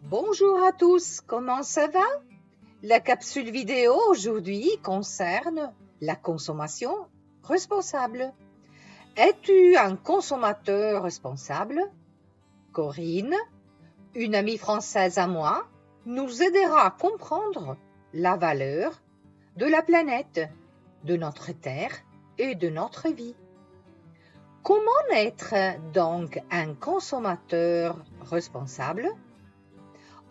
Bonjour à tous, comment ça va? La capsule vidéo aujourd'hui concerne la consommation responsable. Es-tu un consommateur responsable? Corinne, une amie française à moi, nous aidera à comprendre la valeur de la planète, de notre terre et de notre vie. Comment être donc un consommateur responsable?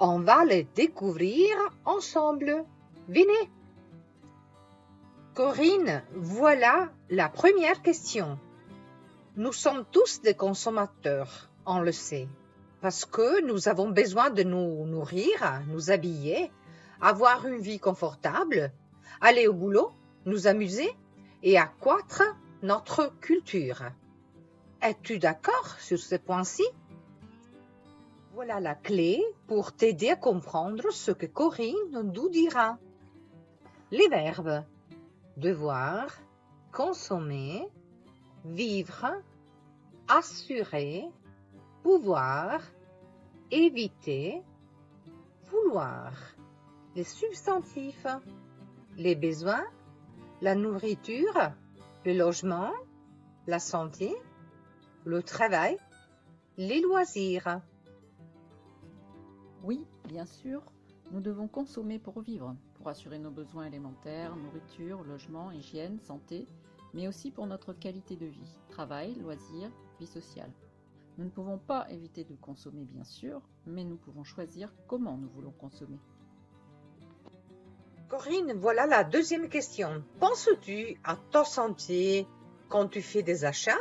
On va le découvrir ensemble. Venez. Corinne, voilà la première question. Nous sommes tous des consommateurs, on le sait, parce que nous avons besoin de nous nourrir, nous habiller, avoir une vie confortable, aller au boulot, nous amuser et accroître notre culture. Es-tu d'accord sur ce point-ci? Voilà la clé pour t'aider à comprendre ce que Corinne nous dira. Les verbes devoir, consommer, vivre, assurer, pouvoir, éviter, vouloir. Les substantifs, les besoins, la nourriture, le logement, la santé, le travail, les loisirs. Oui, bien sûr, nous devons consommer pour vivre, pour assurer nos besoins élémentaires, nourriture, logement, hygiène, santé, mais aussi pour notre qualité de vie, travail, loisirs, vie sociale. Nous ne pouvons pas éviter de consommer, bien sûr, mais nous pouvons choisir comment nous voulons consommer. Corinne, voilà la deuxième question. Penses-tu à ta santé quand tu fais des achats?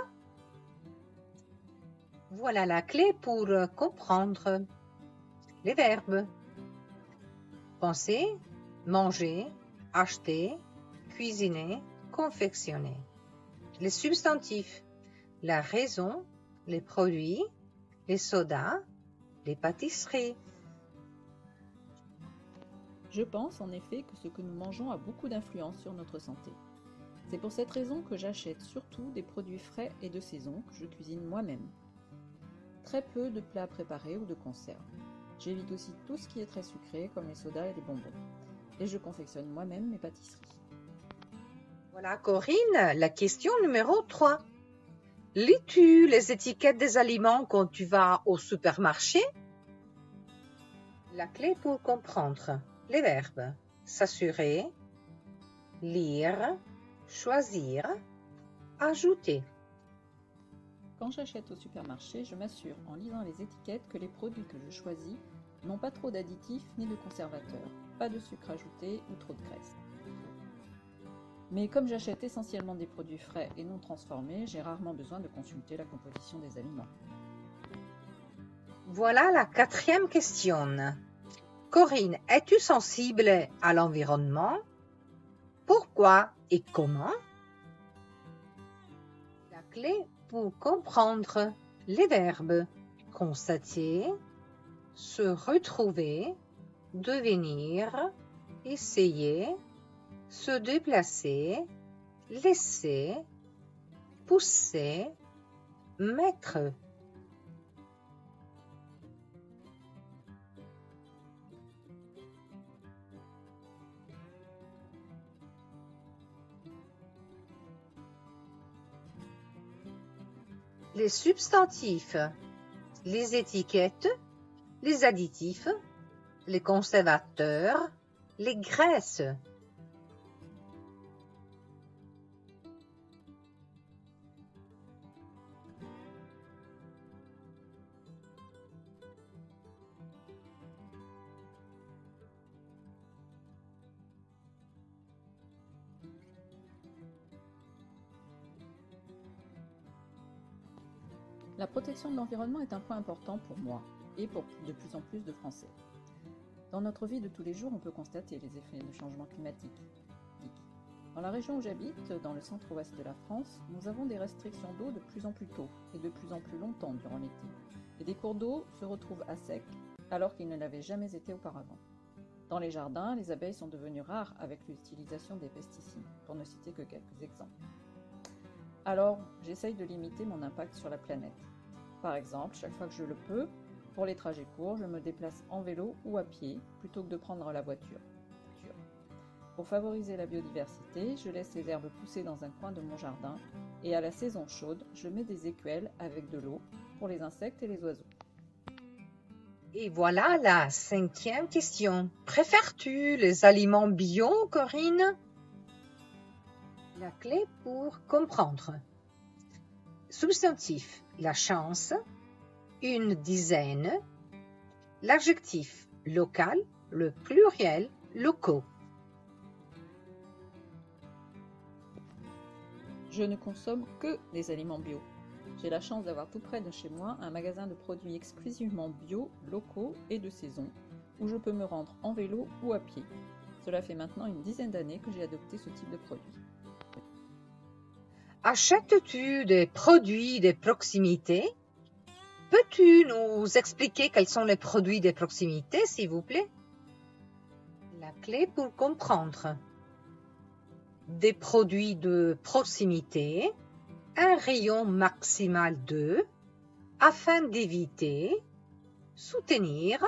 Voilà la clé pour comprendre les verbes. Penser, manger, acheter, cuisiner, confectionner. Les substantifs, la raison, les produits, les sodas, les pâtisseries. Je pense en effet que ce que nous mangeons a beaucoup d'influence sur notre santé. C'est pour cette raison que j'achète surtout des produits frais et de saison que je cuisine moi-même. Très peu de plats préparés ou de conserves. J'évite aussi tout ce qui est très sucré comme les sodas et les bonbons. Et je confectionne moi-même mes pâtisseries. Voilà Corinne, la question numéro 3. Lis-tu les étiquettes des aliments quand tu vas au supermarché? La clé pour comprendre les verbes s'assurer, lire, choisir, ajouter. Quand j'achète au supermarché, je m'assure en lisant les étiquettes que les produits que je choisis n'ont pas trop d'additifs ni de conservateurs, pas de sucre ajouté ou trop de graisse. Mais comme j'achète essentiellement des produits frais et non transformés, j'ai rarement besoin de consulter la composition des aliments. Voilà la quatrième question. Corinne, es-tu sensible à l'environnement? Pourquoi et comment? La clé pour comprendre les verbes constater, se retrouver, devenir, essayer, se déplacer, laisser, pousser, mettre. Les substantifs, les étiquettes, les additifs, les conservateurs, les graisses. La protection de l'environnement est un point important pour moi et pour de plus en plus de Français. Dans notre vie de tous les jours, on peut constater les effets du changement climatique. Dans la région où j'habite, dans le centre-ouest de la France, nous avons des restrictions d'eau de plus en plus tôt et de plus en plus longtemps durant l'été. Et des cours d'eau se retrouvent à sec alors qu'ils ne l'avaient jamais été auparavant. Dans les jardins, les abeilles sont devenues rares avec l'utilisation des pesticides, pour ne citer que quelques exemples. Alors, j'essaye de limiter mon impact sur la planète. Par exemple, chaque fois que je le peux, Pour les trajets courts, je me déplace en vélo ou à pied plutôt que de prendre la voiture. Pour favoriser la biodiversité, je laisse les herbes pousser dans un coin de mon jardin et à la saison chaude, je mets des écuelles avec de l'eau pour les insectes et les oiseaux. Et voilà la 5e question. Préfères-tu les aliments bio, Corinne? La clé pour comprendre. Substantif, la chance, une dizaine. L'adjectif, local, le pluriel, locaux. Je ne consomme que des aliments bio. J'ai la chance d'avoir tout près de chez moi un magasin de produits exclusivement bio, locaux et de saison, où je peux me rendre en vélo ou à pied. Cela fait maintenant une dizaine d'années que j'ai adopté ce type de produit. Achètes-tu des produits de proximité? Peux-tu nous expliquer quels sont les produits de proximité, s'il vous plaît? La clé pour comprendre. Des produits de proximité, un rayon maximal de, afin d'éviter, soutenir.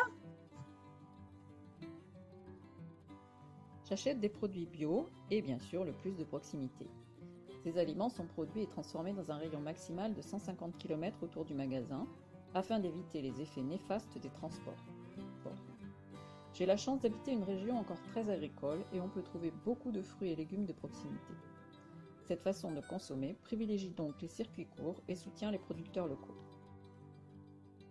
J'achète des produits bio et bien sûr le plus de proximité. Ces aliments sont produits et transformés dans un rayon maximal de 150 km autour du magasin, afin d'éviter les effets néfastes des transports. J'ai la chance d'habiter une région encore très agricole et on peut trouver beaucoup de fruits et légumes de proximité. Cette façon de consommer privilégie donc les circuits courts et soutient les producteurs locaux.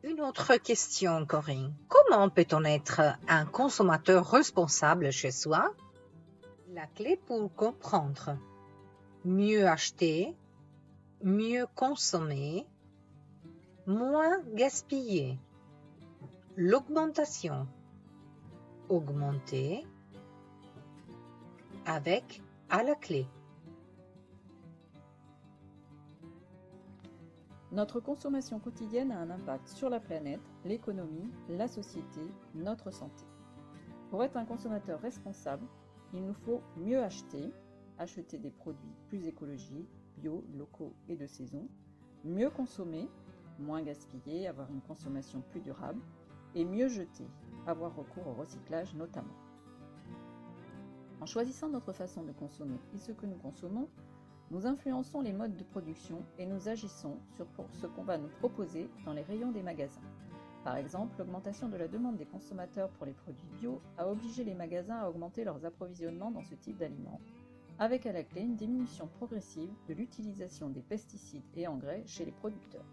Une autre question, Corinne. Comment peut-on être un consommateur responsable chez soi? La clé pour comprendre. Mieux acheter, mieux consommer, moins gaspiller. L'augmentation. Augmenter avec à la clé. Notre consommation quotidienne a un impact sur la planète, l'économie, la société, notre santé. Pour être un consommateur responsable, il nous faut mieux acheter des produits plus écologiques, bio, locaux et de saison, mieux consommer, moins gaspiller, avoir une consommation plus durable, et mieux jeter, avoir recours au recyclage notamment. En choisissant notre façon de consommer et ce que nous consommons, nous influençons les modes de production et nous agissons sur ce qu'on va nous proposer dans les rayons des magasins. Par exemple, l'augmentation de la demande des consommateurs pour les produits bio a obligé les magasins à augmenter leurs approvisionnements dans ce type d'aliments, avec à la clé une diminution progressive de l'utilisation des pesticides et engrais chez les producteurs.